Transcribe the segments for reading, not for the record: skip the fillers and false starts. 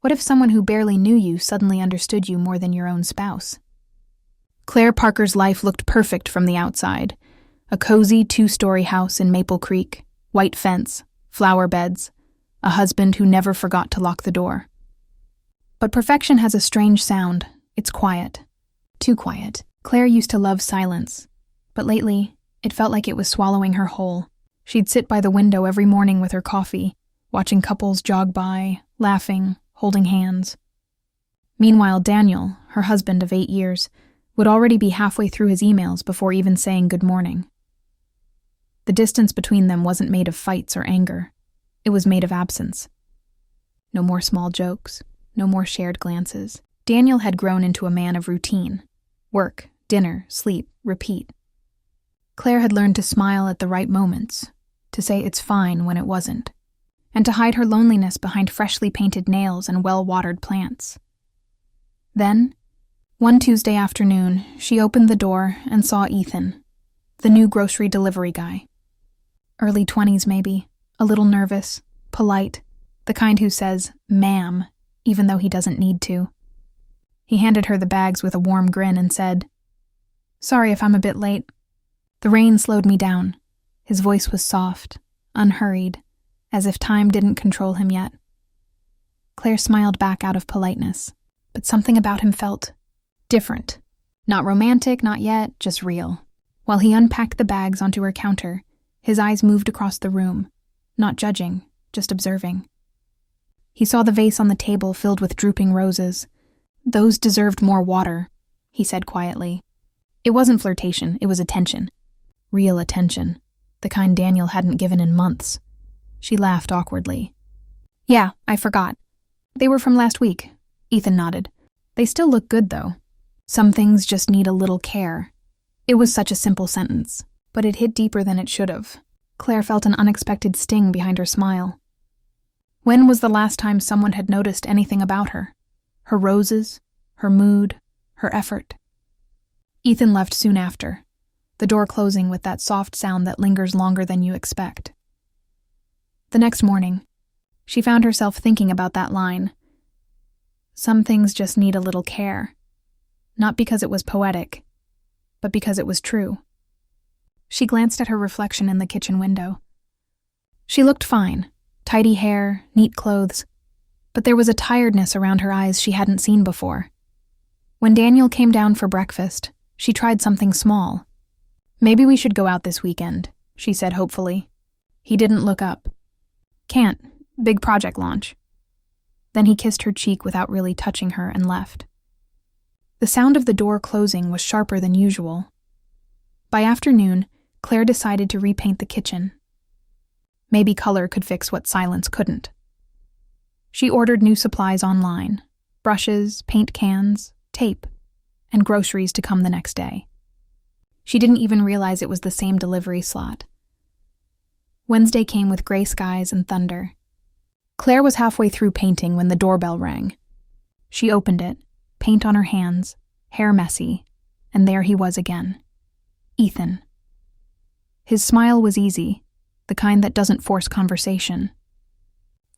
What if someone who barely knew you suddenly understood you more than your own spouse? Claire Parker's life looked perfect from the outside. A cozy 2-story house in Maple Creek, white fence, flower beds, a husband who never forgot to lock the door. But perfection has a strange sound. It's quiet. Too quiet. Claire used to love silence, but lately, it felt like it was swallowing her whole. She'd sit by the window every morning with her coffee, watching couples jog by, laughing, holding hands. Meanwhile, Daniel, her husband of 8 years, would already be halfway through his emails before even saying good morning. The distance between them wasn't made of fights or anger. It was made of absence. No more small jokes, no more shared glances. Daniel had grown into a man of routine. Work, dinner, sleep, repeat. Claire had learned to smile at the right moments, to say it's fine when it wasn't, and to hide her loneliness behind freshly painted nails and well-watered plants. Then, one Tuesday afternoon, she opened the door and saw Ethan, the new grocery delivery guy. Early 20s maybe, a little nervous, polite, the kind who says, "ma'am," even though he doesn't need to. He handed her the bags with a warm grin and said, "Sorry if I'm a bit late." The rain slowed me down. His voice was soft, unhurried, as if time didn't control him yet. Claire smiled back out of politeness, but something about him felt different. Not romantic, not yet, just real. While he unpacked the bags onto her counter, his eyes moved across the room, not judging, just observing. He saw the vase on the table filled with drooping roses. "Those deserved more water," he said quietly. It wasn't flirtation, it was attention. Real attention. The kind Daniel hadn't given in months. She laughed awkwardly. "Yeah, I forgot. They were from last week." Ethan nodded. "They still look good, though. Some things just need a little care." It was such a simple sentence, but it hit deeper than it should have. Claire felt an unexpected sting behind her smile. When was the last time someone had noticed anything about her? Her roses, her mood, her effort. Ethan left soon after, the door closing with that soft sound that lingers longer than you expect. The next morning, she found herself thinking about that line. Some things just need a little care. Not because it was poetic, but because it was true. She glanced at her reflection in the kitchen window. She looked fine, tidy hair, neat clothes, but there was a tiredness around her eyes she hadn't seen before. When Daniel came down for breakfast, she tried something small. "Maybe we should go out this weekend," she said hopefully. He didn't look up. "Can't. Big project launch." Then he kissed her cheek without really touching her and left. The sound of the door closing was sharper than usual. By afternoon, Claire decided to repaint the kitchen. Maybe color could fix what silence couldn't. She ordered new supplies online: brushes, paint cans, tape, and groceries to come the next day. She didn't even realize it was the same delivery slot. Wednesday came with gray skies and thunder. Claire was halfway through painting when the doorbell rang. She opened it, paint on her hands, hair messy, and there he was again. Ethan. His smile was easy, the kind that doesn't force conversation.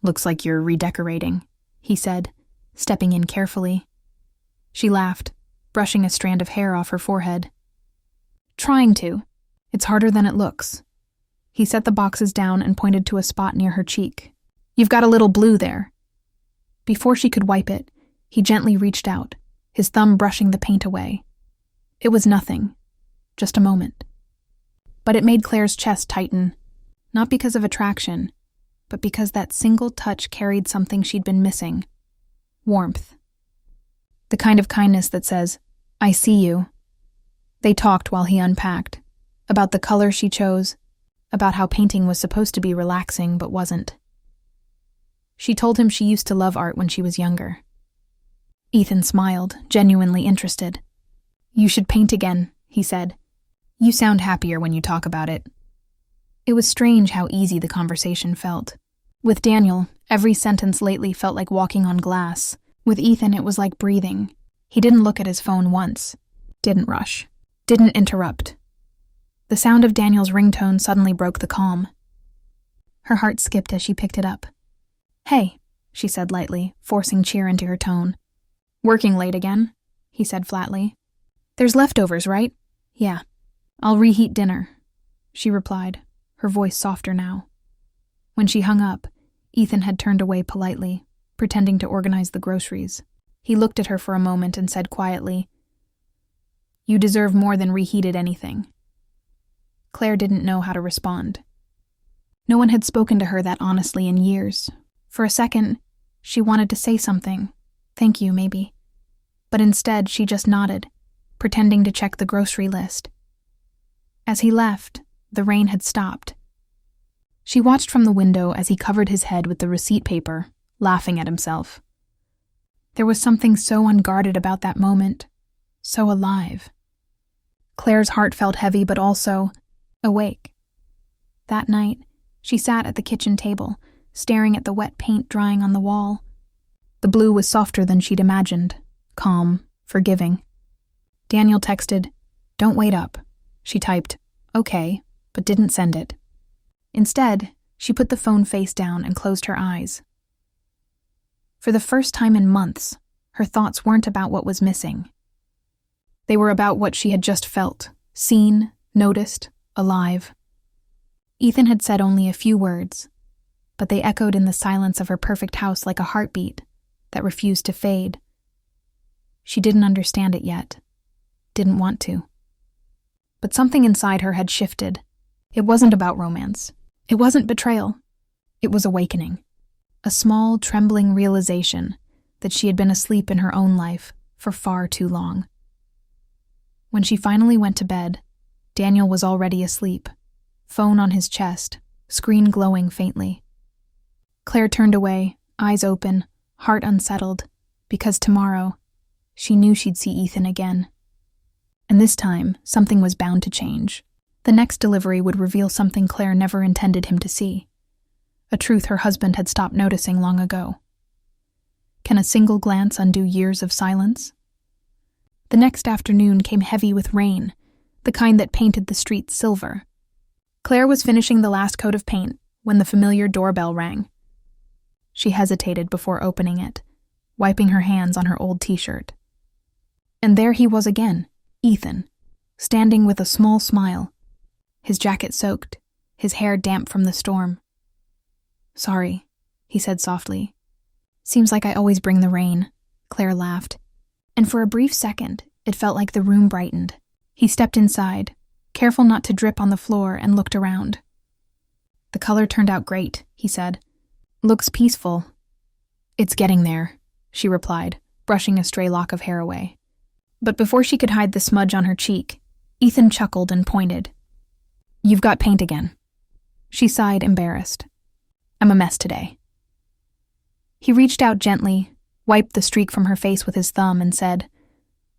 "Looks like you're redecorating," he said, stepping in carefully. She laughed, brushing a strand of hair off her forehead. "Trying to. It's harder than it looks." He set the boxes down and pointed to a spot near her cheek. "You've got a little blue there." Before she could wipe it, he gently reached out, his thumb brushing the paint away. It was nothing, just a moment. But it made Claire's chest tighten, not because of attraction, but because that single touch carried something she'd been missing: warmth. The kind of kindness that says, "I see you." They talked while he unpacked, about the color she chose, about how painting was supposed to be relaxing but wasn't. She told him she used to love art when she was younger. Ethan smiled, genuinely interested. "You should paint again," he said. "You sound happier when you talk about it." It was strange how easy the conversation felt. With Daniel, every sentence lately felt like walking on glass. With Ethan, it was like breathing. He didn't look at his phone once, didn't rush, didn't interrupt. The sound of Daniel's ringtone suddenly broke the calm. Her heart skipped as she picked it up. "Hey, she said lightly, forcing cheer into her tone. Working late again? He said flatly. There's leftovers, right? Yeah. I'll reheat dinner, she replied, her voice softer now. When she hung up, Ethan had turned away politely, pretending to organize the groceries. He looked at her for a moment and said quietly, You deserve more than reheated anything. Claire didn't know how to respond. No one had spoken to her that honestly in years. For a second, she wanted to say something. Thank you, maybe. But instead, she just nodded, pretending to check the grocery list. As he left, the rain had stopped. She watched from the window as he covered his head with the receipt paper, laughing at himself. There was something so unguarded about that moment, so alive. Claire's heart felt heavy but also awake. That night, she sat at the kitchen table, staring at the wet paint drying on the wall. The blue was softer than she'd imagined, calm, forgiving. Daniel texted, Don't wait up. She typed, Okay, but didn't send it. Instead, she put the phone face down and closed her eyes. For the first time in months, her thoughts weren't about what was missing. They were about what she had just felt, seen, noticed, alive. Ethan had said only a few words, but they echoed in the silence of her perfect house like a heartbeat that refused to fade. She didn't understand it yet, didn't want to. But something inside her had shifted. It wasn't about romance. It wasn't betrayal. It was awakening. A small, trembling realization that she had been asleep in her own life for far too long. When she finally went to bed, Daniel was already asleep, phone on his chest, screen glowing faintly. Claire turned away, eyes open, heart unsettled, because tomorrow, she knew she'd see Ethan again. And this time, something was bound to change. The next delivery would reveal something Claire never intended him to see. A truth her husband had stopped noticing long ago. Can a single glance undo years of silence? The next afternoon came heavy with rain, the kind that painted the streets silver. Claire was finishing the last coat of paint when the familiar doorbell rang. She hesitated before opening it, wiping her hands on her old t-shirt. And there he was again, Ethan, standing with a small smile, his jacket soaked, his hair damp from the storm. Sorry, he said softly. Seems like I always bring the rain, Claire laughed. And for a brief second, it felt like the room brightened. He stepped inside, careful not to drip on the floor, and looked around. The color turned out great, he said. Looks peaceful. It's getting there, she replied, brushing a stray lock of hair away. But before she could hide the smudge on her cheek, Ethan chuckled and pointed. You've got paint again. She sighed, embarrassed. I'm a mess today. He reached out gently, wiped the streak from her face with his thumb, and said,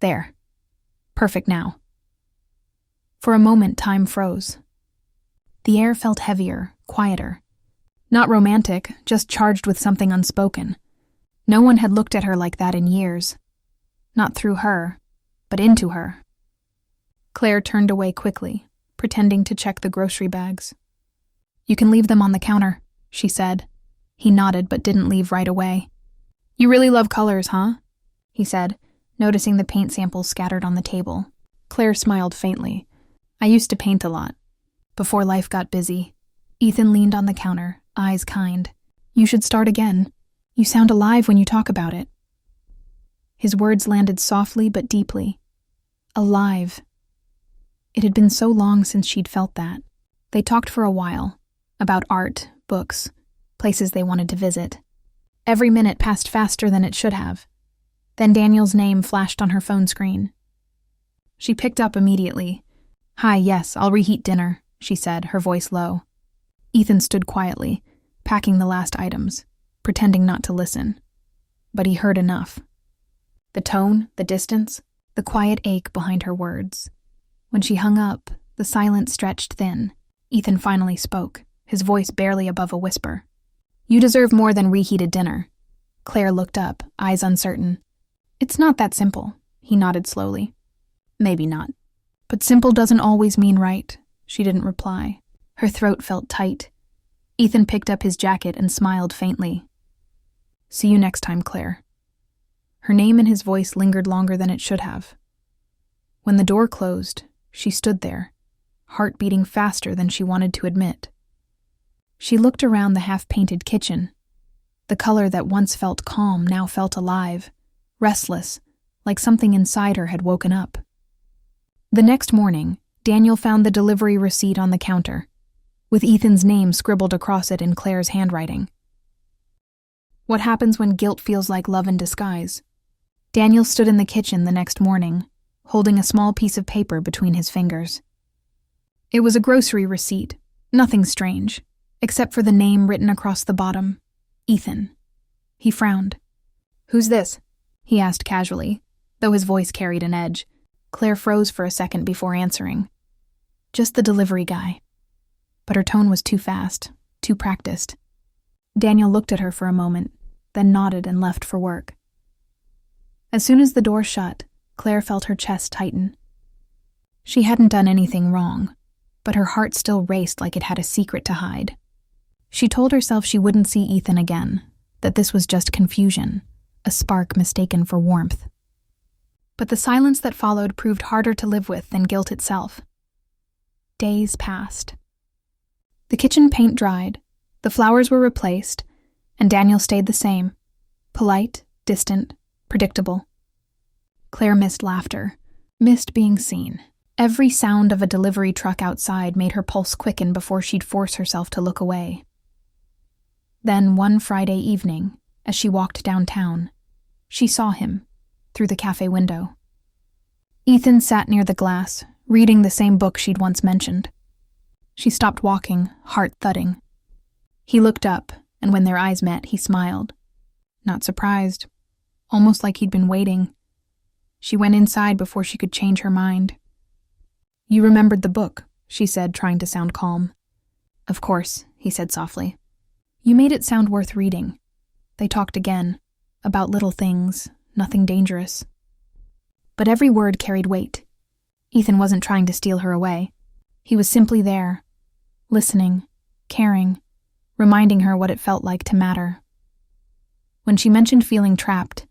There. Perfect now. For a moment, time froze. The air felt heavier, quieter. Not romantic, just charged with something unspoken. No one had looked at her like that in years. Not through her, but into her. Claire turned away quickly, pretending to check the grocery bags. You can leave them on the counter, she said. He nodded but didn't leave right away. You really love colors, huh? He said, noticing the paint samples scattered on the table. Claire smiled faintly. I used to paint a lot. Before life got busy. Ethan leaned on the counter, eyes kind. You should start again. You sound alive when you talk about it. His words landed softly but deeply. Alive. It had been so long since she'd felt that. They talked for a while, about art, books, places they wanted to visit. Every minute passed faster than it should have. Then Daniel's name flashed on her phone screen. She picked up immediately. Hi, yes, I'll reheat dinner, she said, her voice low. Ethan stood quietly, packing the last items, pretending not to listen. But he heard enough. The tone, the distance, the quiet ache behind her words. When she hung up, the silence stretched thin. Ethan finally spoke, his voice barely above a whisper. You deserve more than reheated dinner. Claire looked up, eyes uncertain. It's not that simple, he nodded slowly. Maybe not. But simple doesn't always mean right, she didn't reply. Her throat felt tight. Ethan picked up his jacket and smiled faintly. See you next time, Claire. Her name and his voice lingered longer than it should have. When the door closed, she stood there, heart beating faster than she wanted to admit. She looked around the half-painted kitchen. The color that once felt calm now felt alive, restless, like something inside her had woken up. The next morning, Daniel found the delivery receipt on the counter, with Ethan's name scribbled across it in Claire's handwriting. What happens when guilt feels like love in disguise? Daniel stood in the kitchen the next morning, holding a small piece of paper between his fingers. It was a grocery receipt, nothing strange, except for the name written across the bottom, Ethan. He frowned. "Who's this?" he asked casually, though his voice carried an edge. Claire froze for a second before answering. "Just the delivery guy." But her tone was too fast, too practiced. Daniel looked at her for a moment, then nodded and left for work. As soon as the door shut, Claire felt her chest tighten. She hadn't done anything wrong, but her heart still raced like it had a secret to hide. She told herself she wouldn't see Ethan again, that this was just confusion, a spark mistaken for warmth. But the silence that followed proved harder to live with than guilt itself. Days passed. The kitchen paint dried, the flowers were replaced, and Daniel stayed the same, polite, distant, predictable. Claire missed laughter, missed being seen. Every sound of a delivery truck outside made her pulse quicken before she'd force herself to look away. Then one Friday evening, as she walked downtown, she saw him, through the cafe window. Ethan sat near the glass, reading the same book she'd once mentioned. She stopped walking, heart thudding. He looked up, and when their eyes met, he smiled. Not surprised, almost like he'd been waiting. She went inside before she could change her mind. "You remembered the book," she said, trying to sound calm. "Of course," he said softly. "You made it sound worth reading." They talked again, about little things, nothing dangerous. But every word carried weight. Ethan wasn't trying to steal her away. He was simply there, listening, caring, reminding her what it felt like to matter. When she mentioned feeling trapped,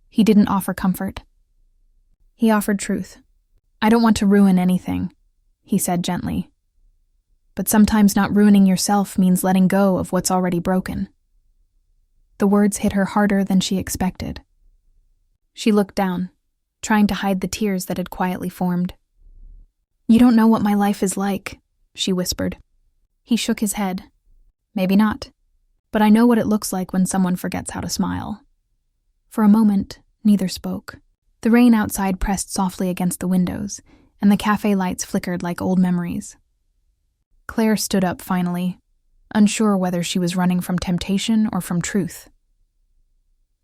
he didn't offer comfort. He offered truth. "I don't want to ruin anything," he said gently. "But sometimes not ruining yourself means letting go of what's already broken." The words hit her harder than she expected. She looked down, trying to hide the tears that had quietly formed. "You don't know what my life is like," she whispered. He shook his head. "Maybe not, but I know what it looks like when someone forgets how to smile." For a moment, neither spoke. The rain outside pressed softly against the windows, and the cafe lights flickered like old memories. Claire stood up finally, unsure whether she was running from temptation or from truth.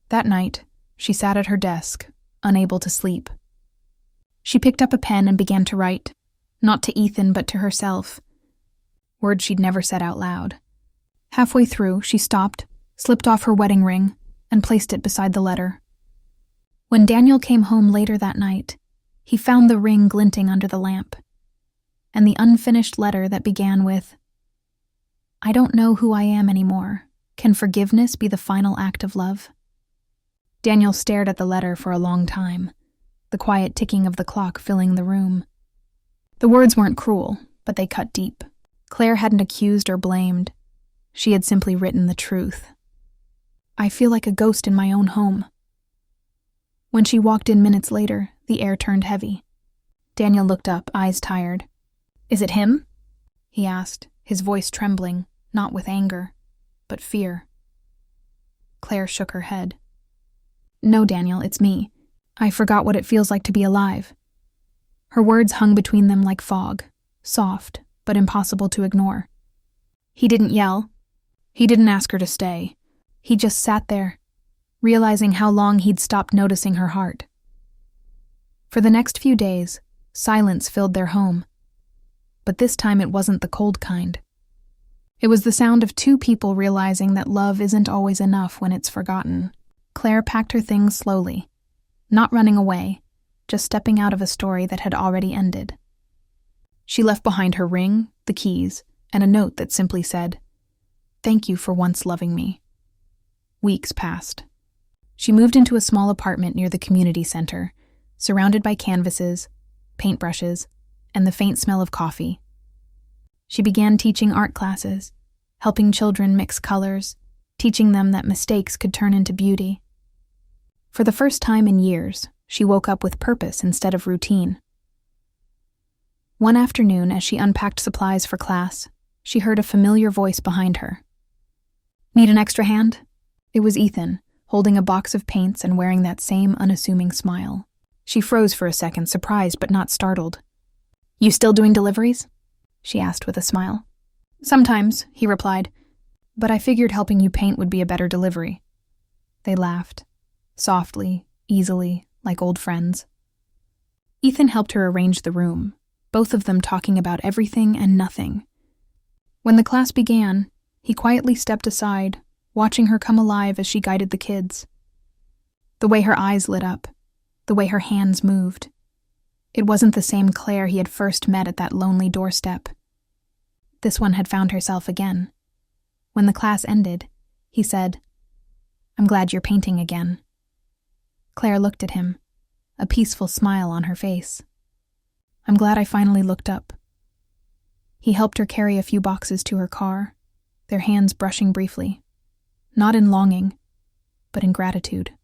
That night, she sat at her desk, unable to sleep. She picked up a pen and began to write, not to Ethan but to herself, words she'd never said out loud. Halfway through, she stopped, slipped off her wedding ring, and placed it beside the letter. When Daniel came home later that night, he found the ring glinting under the lamp, and the unfinished letter that began with, "I don't know who I am anymore. Can forgiveness be the final act of love?" Daniel stared at the letter for a long time, the quiet ticking of the clock filling the room. The words weren't cruel, but they cut deep. Claire hadn't accused or blamed. She had simply written the truth. "I feel like a ghost in my own home." When she walked in minutes later, the air turned heavy. Daniel looked up, eyes tired. "Is it him?" he asked, his voice trembling, not with anger, but fear. Claire shook her head. "No, Daniel, it's me. I forgot what it feels like to be alive." Her words hung between them like fog, soft, but impossible to ignore. He didn't yell. He didn't ask her to stay. He just sat there, realizing how long he'd stopped noticing her heart. For the next few days, silence filled their home. But this time it wasn't the cold kind. It was the sound of two people realizing that love isn't always enough when it's forgotten. Claire packed her things slowly, not running away, just stepping out of a story that had already ended. She left behind her ring, the keys, and a note that simply said, "Thank you for once loving me." Weeks passed. She moved into a small apartment near the community center, surrounded by canvases, paintbrushes, and the faint smell of coffee. She began teaching art classes, helping children mix colors, teaching them that mistakes could turn into beauty. For the first time in years, she woke up with purpose instead of routine. One afternoon, as she unpacked supplies for class, she heard a familiar voice behind her. "Need an extra hand?" It was Ethan, holding a box of paints and wearing that same unassuming smile. She froze for a second, surprised but not startled. "You still doing deliveries?" she asked with a smile. "Sometimes," he replied, "but I figured helping you paint would be a better delivery." They laughed, softly, easily, like old friends. Ethan helped her arrange the room, both of them talking about everything and nothing. When the class began, he quietly stepped aside, watching her come alive as she guided the kids. The way her eyes lit up, the way her hands moved. It wasn't the same Claire he had first met at that lonely doorstep. This one had found herself again. When the class ended, he said, "I'm glad you're painting again." Claire looked at him, a peaceful smile on her face. "I'm glad I finally looked up." He helped her carry a few boxes to her car, their hands brushing briefly, not in longing, but in gratitude.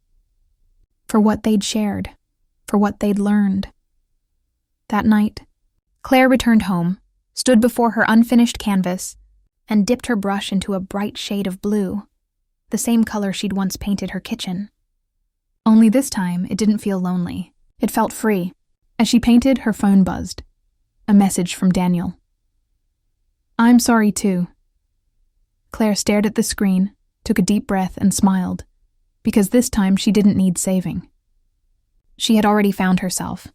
For what they'd shared, for what they'd learned. That night, Claire returned home, stood before her unfinished canvas, and dipped her brush into a bright shade of blue, the same color she'd once painted her kitchen. Only this time, it didn't feel lonely. It felt free. As she painted, her phone buzzed. A message from Daniel. "I'm sorry too." Claire stared at the screen, took a deep breath, and smiled, because this time she didn't need saving. She had already found herself,